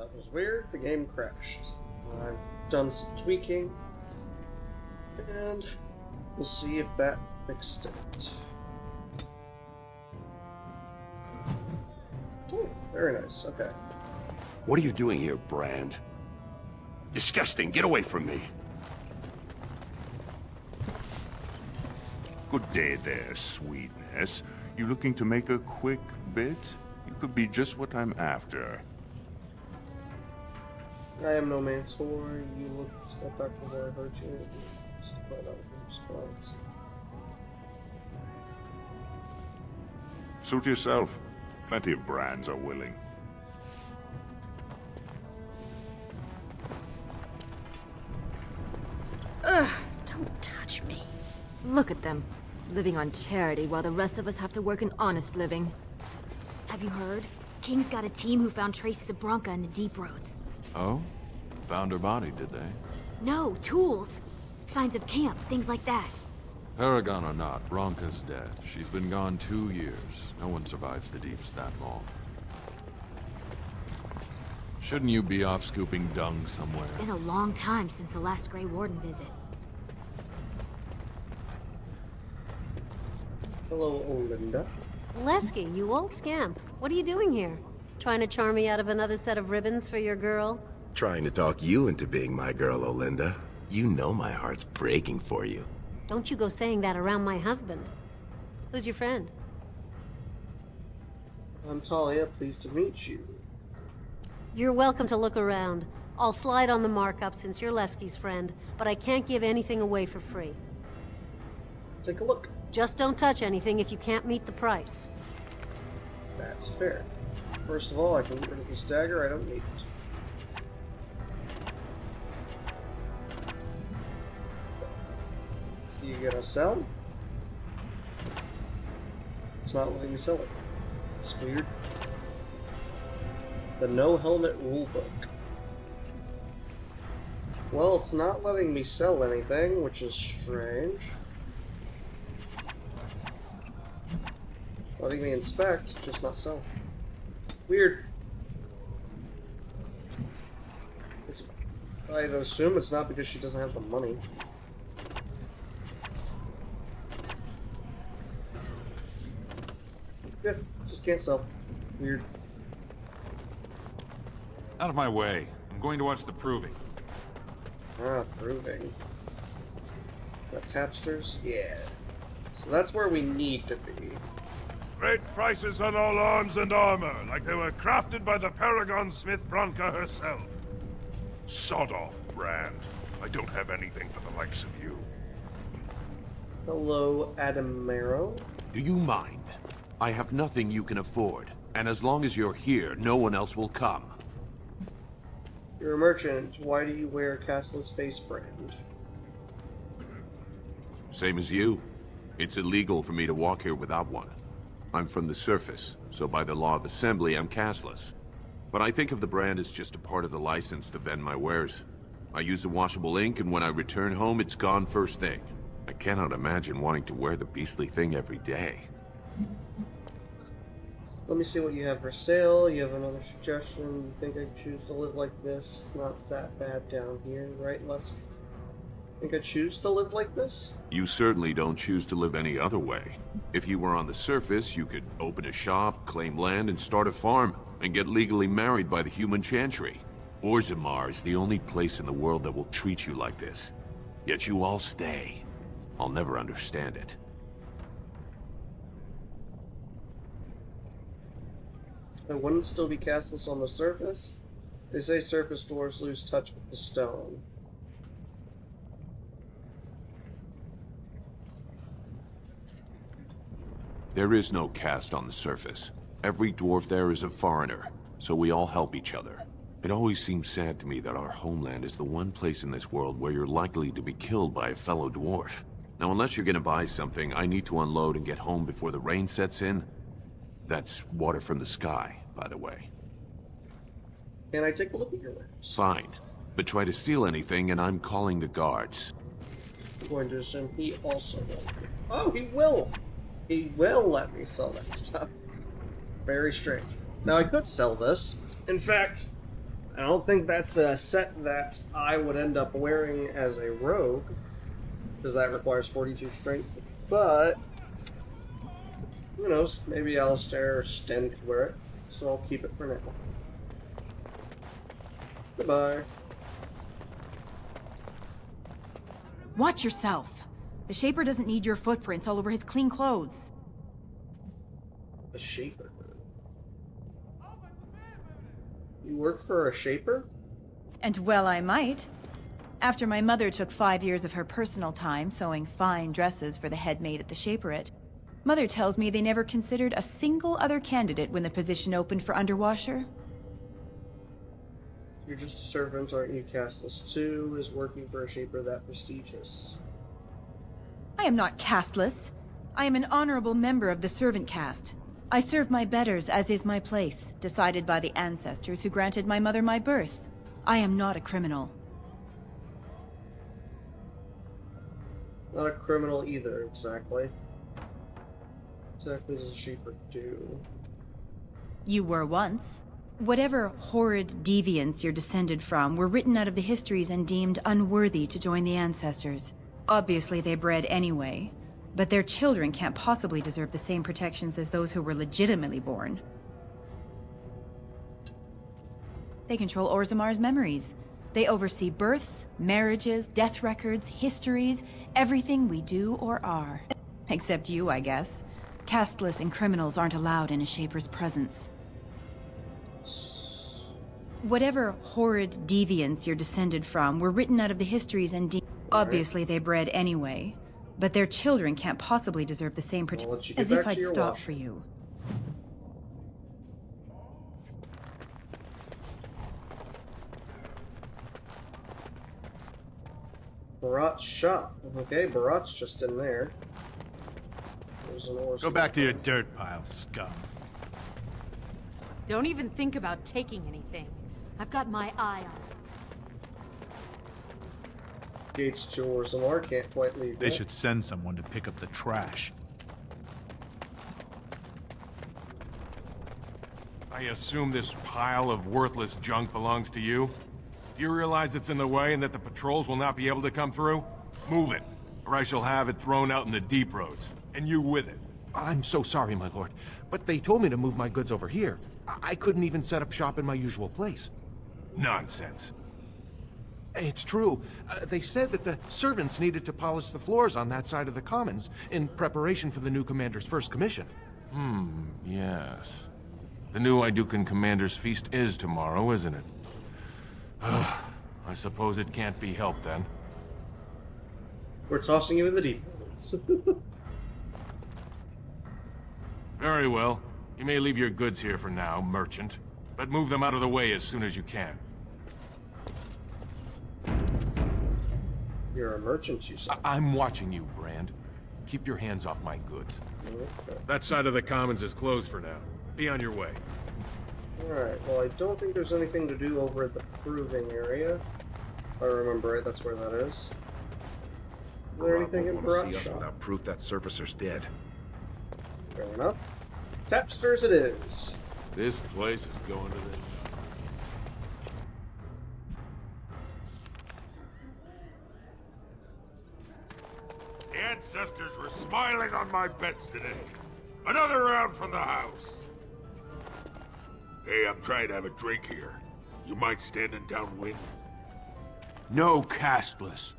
That was weird. The game crashed. I've done some tweaking, and we'll see if that fixed it. Oh, very nice. Okay. What are you doing here, Brand? Disgusting! Get away from me! Good day there, sweetness. You looking to make a quick bit? You could be just what I'm after. I am no man's whore. You look to step back from where I hurt you. Just to find out your response. Suit yourself. Plenty of brands are willing. Ugh, don't touch me. Look at them, living on charity while the rest of us have to work an honest living. Have you heard? King's got a team who found traces of Bronca in the deep roads. Oh? Found her body, did they? No, tools. Signs of camp, things like that. Paragon or not, Bronca's dead. She's been gone 2 years. No one survives the deeps that long. Shouldn't you be off scooping dung somewhere? It's been a long time since the last Grey Warden visit. Hello, Olinda. Lesky, you old scamp. What are you doing here? Trying to charm me out of another set of ribbons for your girl? Trying to talk you into being my girl, Olinda. You know my heart's breaking for you. Don't you go saying that around my husband. Who's your friend? I'm Talia, pleased to meet you. You're welcome to look around. I'll slide on the markup since you're Lesky's friend, but I can't give anything away for free. Take a look. Just don't touch anything if you can't meet the price. That's fair. First of all, I can get rid of this dagger. I don't need it. You gonna sell? It's not letting me sell it. It's weird. The no helmet rulebook. Well, it's not letting me sell anything, which is strange. Letting me inspect, just not sell. Weird. I'd assume it's not because she doesn't have the money. Yeah, just can't sell. Weird. Out of my way. I'm going to watch the proving. Ah, proving. Got tapsters? Yeah. So that's where we need to be. Great prices on all arms and armor, like they were crafted by the Paragon Smith Bronca herself. Sod off, Brand. I don't have anything for the likes of you. Hello, Adamero. Do you mind? I have nothing you can afford, and as long as you're here, no one else will come. You're a merchant. Why do you wear Castle's face brand? Same as you. It's illegal for me to walk here without one. I'm from the surface, so by the law of assembly, I'm castless. But I think of the brand as just a part of the license to vend my wares. I use a washable ink, and when I return home, it's gone first thing. I cannot imagine wanting to wear the beastly thing every day. Let me see what you have for sale. You have another suggestion. You think I choose to live like this? It's not that bad down here, right, Les? Think I choose to live like this? You certainly don't choose to live any other way. If you were on the surface, you could open a shop, claim land, and start a farm, and get legally married by the human chantry. Orzammar is the only place in the world that will treat you like this. Yet you all stay. I'll never understand it. I wouldn't still be castless on the surface? They say surface dwarves lose touch with the stone. There is no caste on the surface. Every dwarf there is a foreigner, so we all help each other. It always seems sad to me that our homeland is the one place in this world where you're likely to be killed by a fellow dwarf. Now, unless you're gonna buy something, I need to unload and get home before the rain sets in. That's water from the sky, by the way. Can I take a look at your wares? Fine. But try to steal anything and I'm calling the guards. I'm going to assume he also will. Oh, he will! He will let me sell that stuff. Very strange. Now, I could sell this. In fact, I don't think that's a set that I would end up wearing as a rogue, because that requires 42 strength. But who knows? Maybe Alistair or Sten could wear it, so I'll keep it for now. Goodbye. Watch yourself. The Shaper doesn't need your footprints all over his clean clothes. The Shaper. You work for a Shaper? And well, I might. After my mother took 5 years of her personal time sewing fine dresses for the head maid at the Shaperette, Mother tells me they never considered a single other candidate when the position opened for underwasher. You're just a servant, aren't you, castless too? Is working for a Shaper that prestigious? I am not casteless. I am an honorable member of the servant caste. I serve my betters as is my place, decided by the ancestors who granted my mother my birth. I am not a criminal. Not a criminal either, exactly. Exactly does a Shaper do? You were once. Whatever horrid deviants you're descended from were written out of the histories and deemed unworthy to join the ancestors. Obviously they bred anyway, but their children can't possibly deserve the same protections as those who were legitimately born. They control Orzamar's memories. They oversee births, marriages, death records, histories, everything we do or are. Except you, I guess. Casteless and criminals aren't allowed in a Shaper's presence. Whatever horrid deviants you're descended from were written out of the histories and obviously they bred anyway, but their children can't possibly deserve the same protection. As if I'd stop for you. Barat's shop. Okay, Barat's just in there. There's an Go back to your dirt pile, scum. Don't even think about taking anything. I've got my eye on it. Gates to Orzammar can't quite leave They yet. should send someone to pick up the trash. I assume this pile of worthless junk belongs to you? Do you realize it's in the way and that the patrols will not be able to come through? Move it, or I shall have it thrown out in the deep roads, and you with it. I'm so sorry, my lord, but they told me to move my goods over here. I couldn't even set up shop in my usual place. Nonsense. It's true. They said that the servants needed to polish the floors on that side of the commons in preparation for the new commander's first commission. Yes. The new Idukan commander's feast is tomorrow, isn't it? I suppose it can't be helped then. We're tossing you in the deep ones. Very well. You may leave your goods here for now, merchant, but move them out of the way as soon as you can. You're a merchant, you said. I'm watching you, Brand. Keep your hands off my goods. Okay. That side of the commons is closed for now. Be on your way. Alright, well I don't think there's anything to do over at the proving area. If I remember right, that's where that is. Is there anything in Barat's shop? Without proof that servicer's dead. Fair enough. Tapsters it is. This place is going to the... The ancestors were smiling on my bets today. Another round from the house. Hey, I'm trying to have a drink here. You mind standing downwind? No castless.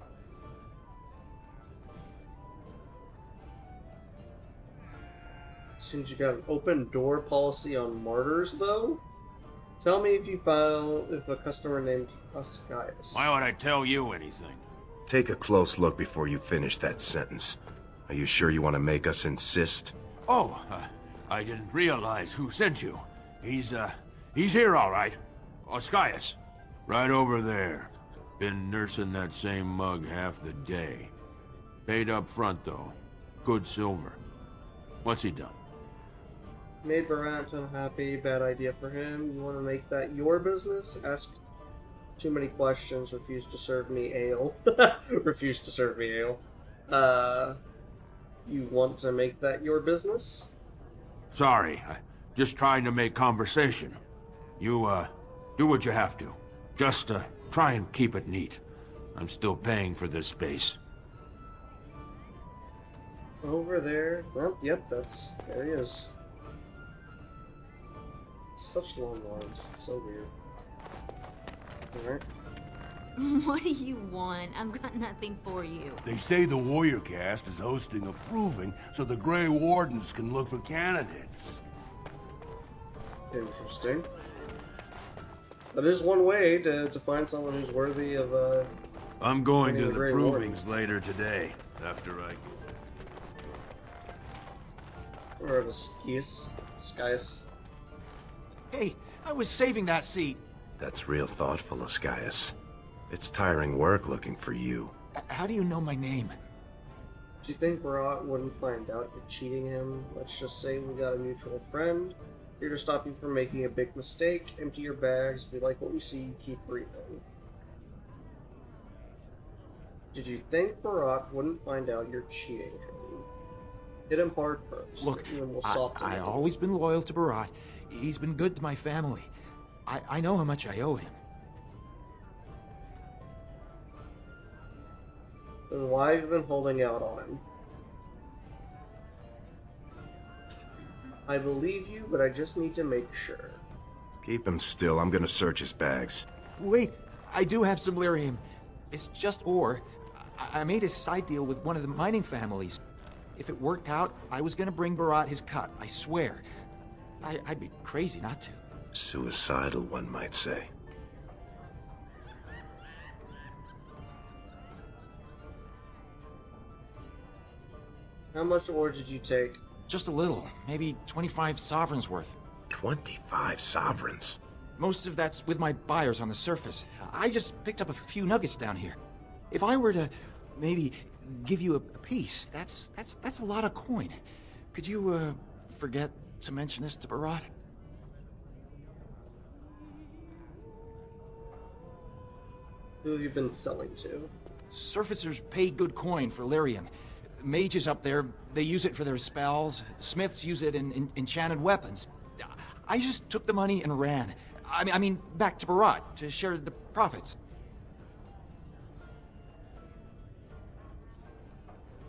Seems you got an open door policy on martyrs, though? Tell me if you found if a customer named Ascaius. Why would I tell you anything? Take a close look before you finish that sentence. Are you sure you want to make us insist? Oh, I didn't realize who sent you. He's here all right. Ascaius. Right over there. Been nursing that same mug half the day. Paid up front, though. Good silver. What's he done? Made Barat unhappy, bad idea for him. You want to make that your business? Ask too many questions, refuse to serve me ale. Refuse to serve me ale. You want to make that your business? Sorry, just trying to make conversation. You, do what you have to. Just, try and keep it neat. I'm still paying for this space. Over there. Well, yep, there he is. Such long arms. It's so weird. Alright. What do you want? I've got nothing for you. They say the Warrior Cast is hosting a proving so the Grey Wardens can look for candidates. Interesting. That is one way to find someone who's worthy of, I'm going to the Grey provings Wardens. later today, after I... Or the Skias. Hey, I was saving that seat. That's real thoughtful, Ascaius. It's tiring work looking for you. How do you know my name? Do you think Barat wouldn't find out you're cheating him? Let's just say we got a mutual friend. Here to stop you from making a big mistake. Empty your bags. If you like what you see, keep breathing. Did you think Barat wouldn't find out you're cheating him? Hit him hard first. Look, and then we'll soften I've him. always been loyal to Barat. He's been good to my family. I know how much I owe him. Then why have you been holding out on him? I believe you, but I just need to make sure. Keep him still. I'm gonna search his bags. Wait, I do have some lyrium. It's just ore. I made a side deal with one of the mining families. If it worked out, I was gonna bring Barat his cut, I swear. I'd be crazy not to. Suicidal, one might say. How much ore did you take? Just a little, maybe 25 sovereigns worth. 25 sovereigns? Most of that's with my buyers on the surface. I just picked up a few nuggets down here. If I were to maybe give you a piece, that's a lot of coin. Could you forget to mention this to Barat? Who have you been selling to? Surfacers pay good coin for lyrium. Mages up there, they use it for their spells. Smiths use it in enchanted weapons. I just took the money and ran. I mean, back to Barat to share the profits.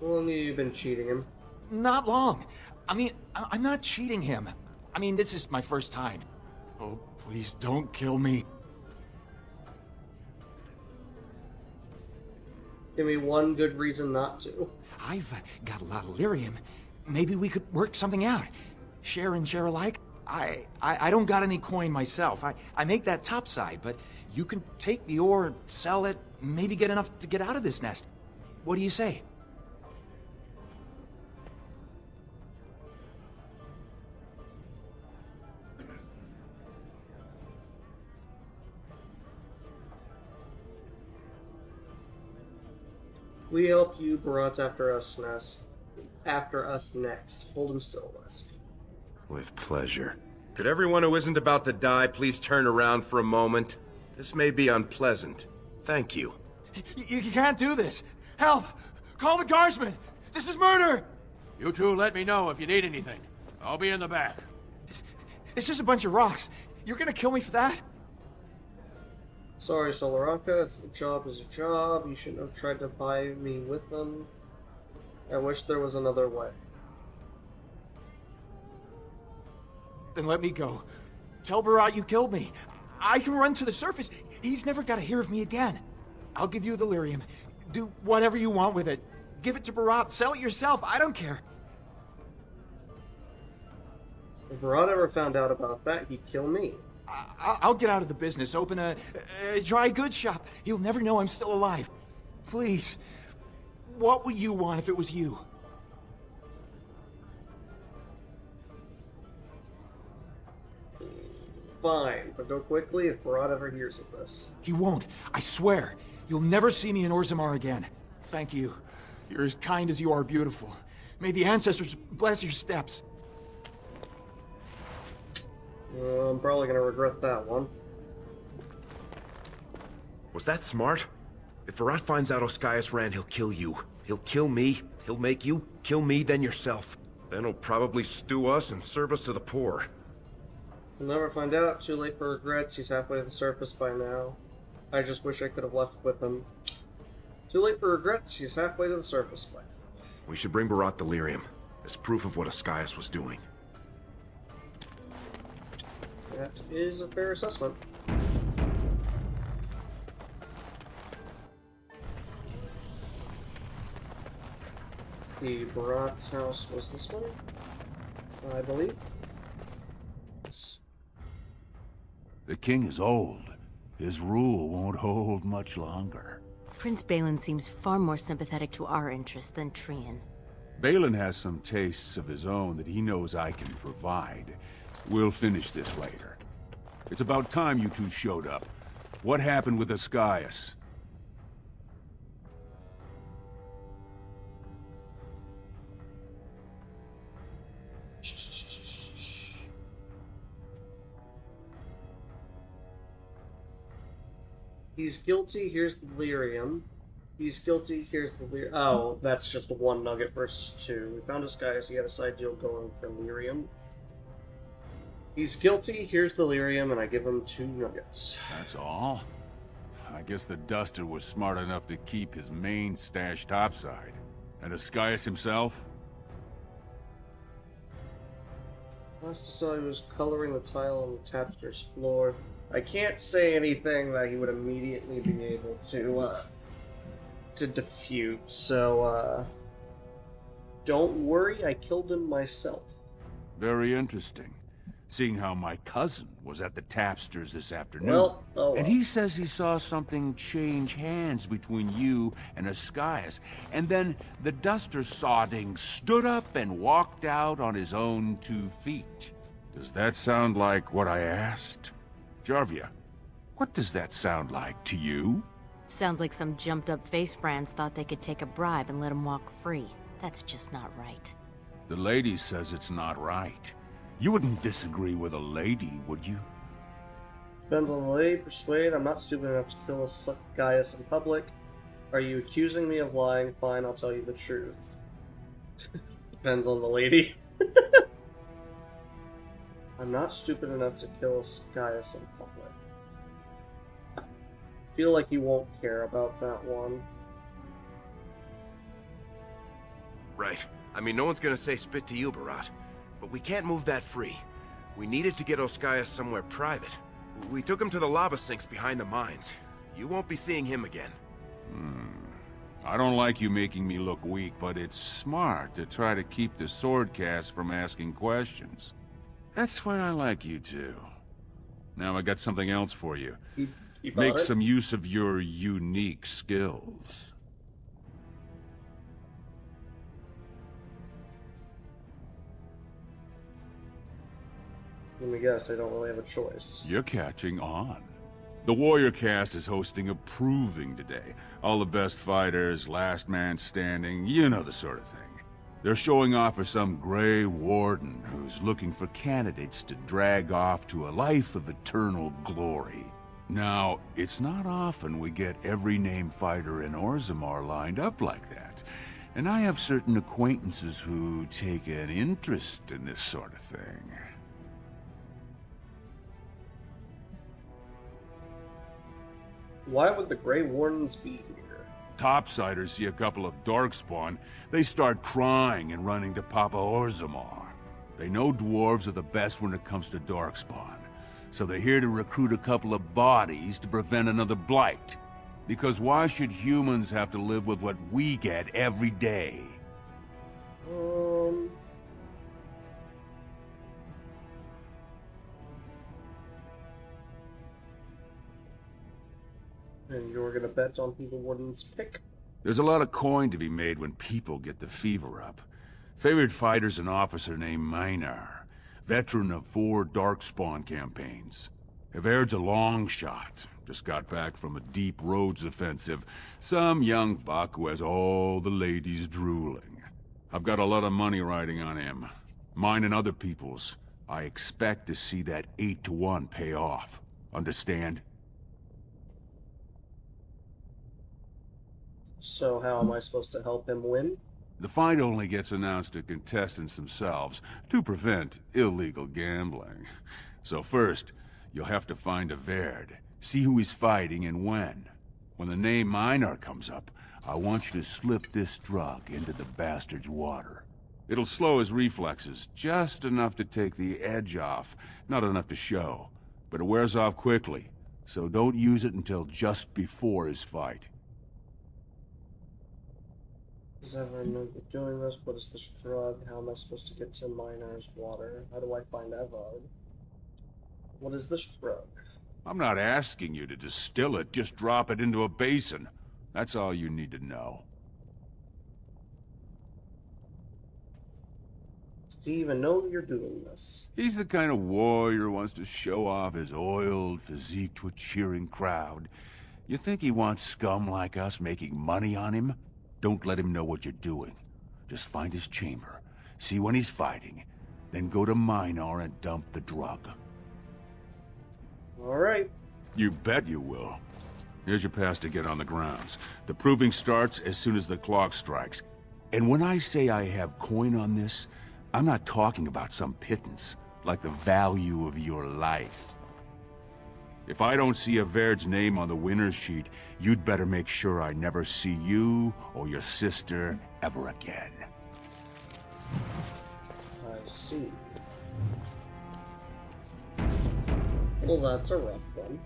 How long have you been cheating him? Not long. I mean, I'm not cheating him. I mean, this is my first time. Oh, please don't kill me. Give me one good reason not to. I've got a lot of lyrium. Maybe we could work something out. Share and share alike. I don't got any coin myself. I make that topside, but you can take the ore, sell it, maybe get enough to get out of this nest. What do you say? We help you, Barat's after us next. Hold him still, Wesk. With pleasure. Could everyone who isn't about to die please turn around for a moment? This may be unpleasant. Thank you. You can't do this. Help! Call the guardsmen! This is murder! You two let me know if you need anything. I'll be in the back. It's just a bunch of rocks. You're gonna kill me for that? Sorry, Solaraka. A job is a job. You shouldn't have tried to buy me with them. I wish there was another way. Then let me go. Tell Barat you killed me. I can run to the surface. He's never got to hear of me again. I'll give you the lyrium. Do whatever you want with it. Give it to Barat. Sell it yourself. I don't care. If Barat ever found out about that, he'd kill me. I'll get out of the business. Open a dry goods shop. He'll never know I'm still alive. Please. What would you want if it was you? Fine, but go quickly if Barat ever hears of this. He won't. I swear. You'll never see me in Orzammar again. Thank you. You're as kind as you are beautiful. May the ancestors bless your steps. I'm probably gonna regret that one. Was that smart? If Barat finds out Ascaius ran, he'll kill you. He'll kill me. He'll make you kill me, then yourself. Then he'll probably stew us and serve us to the poor. We'll never find out. Too late for regrets. He's halfway to the surface by now. I just wish I could have left with him. Too late for regrets. He's halfway to the surface. We should bring Barat delirium as proof of what Ascaius was doing. That is a fair assessment. The Barat's house was this one, I believe. Yes. The king is old. His rule won't hold much longer. Prince Balin seems far more sympathetic to our interests than Trian. Balin has some tastes of his own that he knows I can provide. We'll finish this later. It's about time you two showed up. What happened with Ascaius? He's guilty, here's the delirium. He's guilty, here's the lyrium. Oh, that's just one nugget versus two. We found this guy, so he had a side deal going for lyrium. He's guilty, here's the lyrium, and I give him 2 nuggets. That's all? I guess the Duster was smart enough to keep his main stash topside. And Ascaius himself? Last I saw, he was coloring the tile on the tapster's floor. I can't say anything that he would immediately be able to defute, so, don't worry, I killed him myself. Very interesting. Seeing how my cousin was at the tapsters this afternoon. Well. And he says he saw something change hands between you and Ascaius. And then the Duster sodding stood up and walked out on his own 2 feet. Does that sound like what I asked? Jarvia, what does that sound like to you? Sounds like some jumped-up face brands thought they could take a bribe and let him walk free. That's just not right. The lady says it's not right. You wouldn't disagree with a lady, would you? Depends on the lady. Persuade. I'm not stupid enough to kill a Gaius in public. Are you accusing me of lying? Fine, I'll tell you the truth. Depends on the lady. I'm not stupid enough to kill a Gaius in public. Feel like you won't care about that one. Right. I mean, no one's gonna say spit to you, Barat. But we can't move that free. We needed to get Ascaius somewhere private. We took him to the lava sinks behind the mines. You won't be seeing him again. I don't like you making me look weak, but it's smart to try to keep the swordcast from asking questions. That's why I like you two. Now I got something else for you. Make some use of your unique skills. Let me guess, I don't really have a choice. You're catching on. The Warrior Cast is hosting a proving today. All the best fighters, last man standing, you know the sort of thing. They're showing off for some Grey Warden who's looking for candidates to drag off to a life of eternal glory. Now, it's not often we get every named fighter in Orzammar lined up like that. And I have certain acquaintances who take an interest in this sort of thing. Why would the Grey Wardens be here? Topsiders see a couple of Darkspawn, they start crying and running to Papa Orzammar. They know dwarves are the best when it comes to Darkspawn, so they're here to recruit a couple of bodies to prevent another blight. Because why should humans have to live with what we get every day? And you're gonna bet on who the Warden's pick? There's a lot of coin to be made when people get the fever up. Favorite fighter's an officer named Minar, veteran of 4 Darkspawn campaigns. Evaird's a long shot, just got back from a deep roads offensive. Some young buck who has all the ladies drooling. I've got a lot of money riding on him. Mine and other people's. I expect to see that 8-to-1 pay off. Understand? So how am I supposed to help him win? The fight only gets announced to contestants themselves to prevent illegal gambling. So first, you'll have to find Evaird, See who he's fighting and when. When the name Minar comes up, I want you to slip this drug into the bastard's water. It'll slow his reflexes, just enough to take the edge off, not enough to show. But it wears off quickly, so don't use it until just before his fight. Does everyone be doing this? What is this drug? How am I supposed to get to Minar's water? How do I find Evard? What is this drug? I'm not asking you to distill it, just drop it into a basin. That's all you need to know. Does he even know you're doing this? He's the kind of warrior who wants to show off his oiled physique to a cheering crowd. You think he wants scum like us making money on him? Don't let him know what you're doing. Just find his chamber, see when he's fighting, then go to Minar and dump the drug. Alright. You bet you will. Here's your pass to get on the grounds. The proving starts as soon as the clock strikes. And when I say I have coin on this, I'm not talking about some pittance, like the value of your life. If I don't see Averd's name on the winner's sheet, you'd better make sure I never see you or your sister ever again. I see. Well, that's a rough one.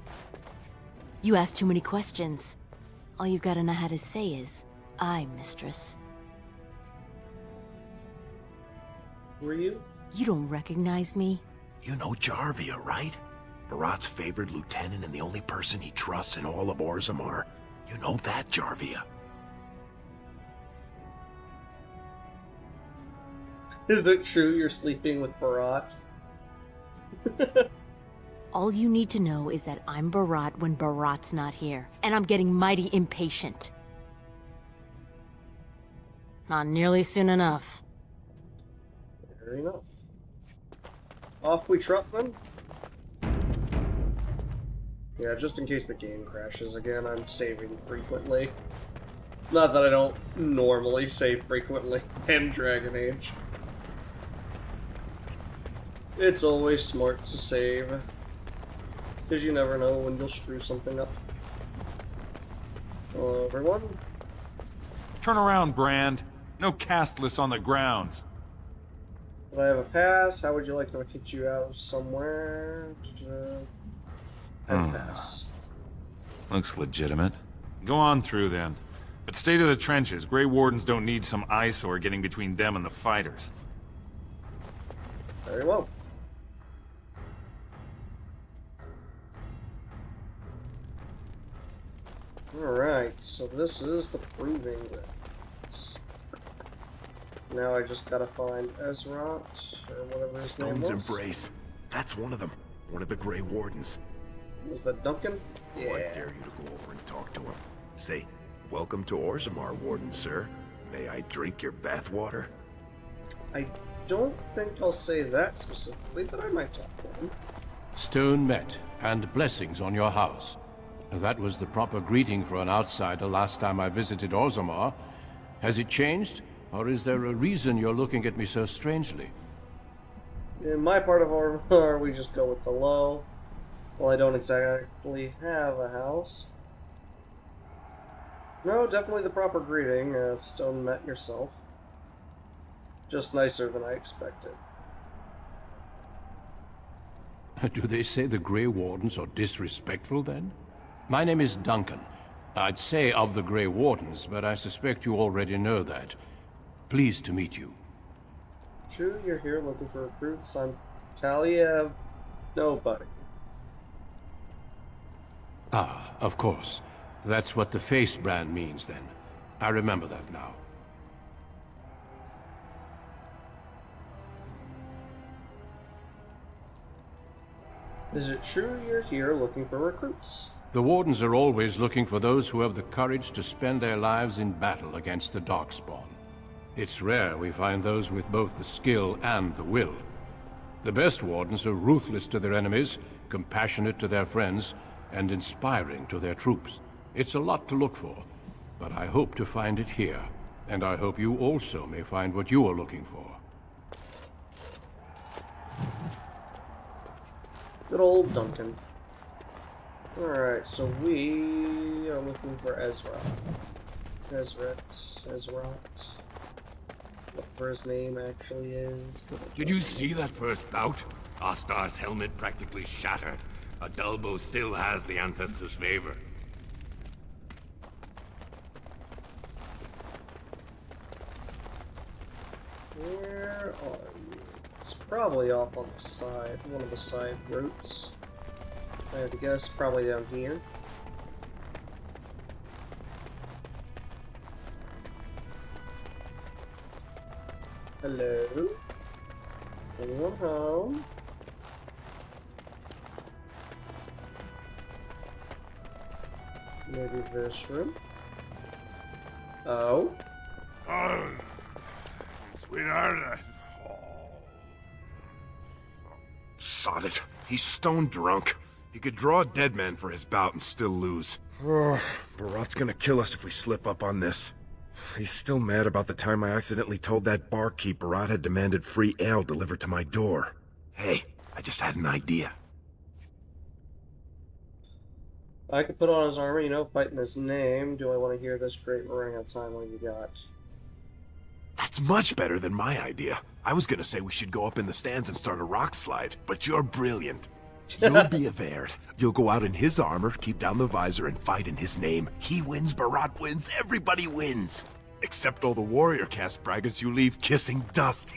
You ask too many questions. All you've got to know how to say is, "Aye, mistress." Who are you? You don't recognize me? You know Jarvia, right? Barat's favorite lieutenant and the only person he trusts in all of Orzammar. You know that, Jarvia. Is it true you're sleeping with Barat? All you need to know is that I'm Barat when Barat's not here, and I'm getting mighty impatient. Not nearly soon enough. Fair enough. Off we trot then? Yeah, just in case the game crashes again, I'm saving frequently. Not that I don't normally save frequently in Dragon Age. It's always smart to save, because you never know when you'll screw something up. Hello, everyone. Turn around, Brand. No castless on the grounds. But I have a pass. How would you like to kick you out of somewhere? Pass. Looks legitimate. Go on through then. But stay to the trenches. Grey Wardens don't need some eyesore getting between them and the fighters. Very well. Alright, so this is the proving grounds. Now I just gotta find Ezrat, or whatever his name was. Stone's Embrace. That's one of them. One of the Grey Wardens. Was that Duncan? Yeah. I dare you to go over and talk to him. Say, "Welcome to Orzammar, Warden, sir. May I drink your bathwater?" I don't think I'll say that specifically, but I might talk to him. Stone met, and blessings on your house. That was the proper greeting for an outsider last time I visited Orzammar. Has it changed? Or is there a reason you're looking at me so strangely? In my part of Orzammar, we just go with hello. Well, I don't exactly have a house. No, definitely the proper greeting, Stone met yourself. Just nicer than I expected. Do they say the Grey Wardens are disrespectful, then? My name is Duncan. I'd say of the Grey Wardens, but I suspect you already know that. Pleased to meet you. True, you're here looking for recruits. I'm Talia. Nobody. Ah, of course. That's what the face brand means, then. I remember that now. Is it true you're here looking for recruits? The Wardens are always looking for those who have the courage to spend their lives in battle against the Darkspawn. It's rare we find those with both the skill and the will. The best Wardens are ruthless to their enemies, compassionate to their friends, and inspiring to their troops. It's a lot to look for, but I hope to find it here, and I hope you also may find what you are looking for. Good old Duncan. Alright, so we are looking for Ezra. Ezrat. Whatever his name actually is. Did you see that first bout? Astar's helmet practically shattered. Adalbo still has the Ancestors' favor. Where are you? It's probably off on the side, one of the side routes. I have to guess, probably down here. Hello? Anyone home? Maybe this room? Oh? Oh, sweetheart. Sod it. He's stone drunk. He could draw a dead man for his bout and still lose. Oh, Barat's gonna kill us if we slip up on this. He's still mad about the time I accidentally told that barkeep Barat had demanded free ale delivered to my door. Hey, I just had an idea. I could put on his armor, you know, fight in his name. Do I want to hear this great orangutan what you got? That's much better than my idea. I was gonna say we should go up in the stands and start a rock slide, but you're brilliant. You'll be a Verd. You'll go out in his armor, keep down the visor, and fight in his name. He wins, Barat wins, everybody wins. Except all the warrior caste braggarts you leave kissing dust.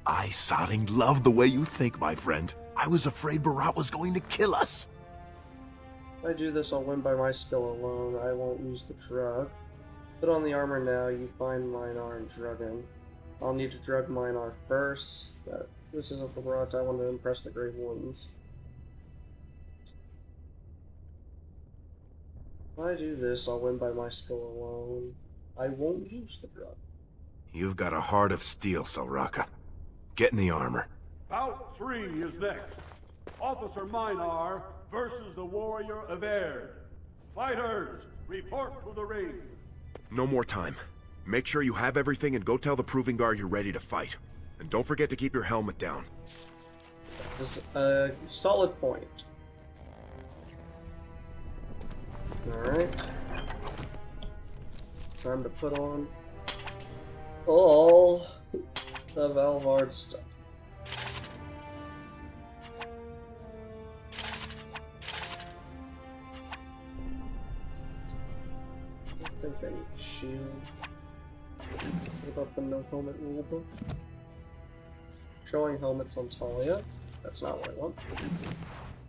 I sodding love the way you think, my friend. I was afraid Barat was going to kill us. If I do this, I'll win by my skill alone. I won't use the drug. Put on the armor now, you find Minar and drug him. I'll need to drug Minar first. This isn't for Barat, I want to impress the Grey Ones. If I do this, I'll win by my skill alone. I won't use the drug. You've got a heart of steel, Selraka. Get in the armor. Bout 3 is next. Officer Minar versus the warrior Averd. Fighters, report to the ring. No more time. Make sure you have everything and go tell the Proving Guard you're ready to fight. And don't forget to keep your helmet down. This is a solid point. Alright. Time to put on all the Valvard stuff. I think I need a shield. What about the no helmet rulebook? Showing helmets on Talia. That's not what I want.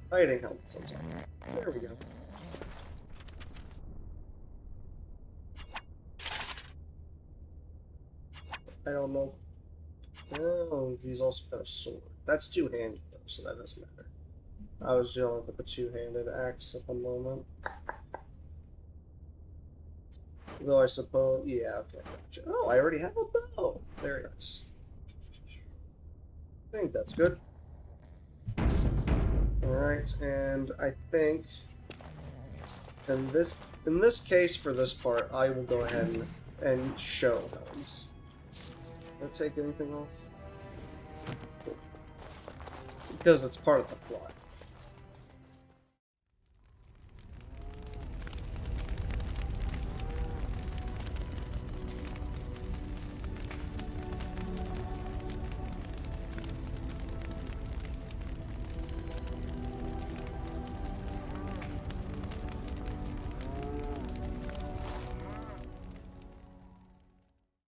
Hiding helmets on Talia. There we go. I don't know. Oh, he's also got a sword. That's two-handed though, so that doesn't matter. I was dealing with a two-handed axe at the moment. Though I suppose, yeah, okay. Gotcha. Oh, I already have a bow. Very nice. I think that's good. Alright, and I think in this case for this part, I will go ahead and show helms. Did I take anything off? Because it's part of the plot.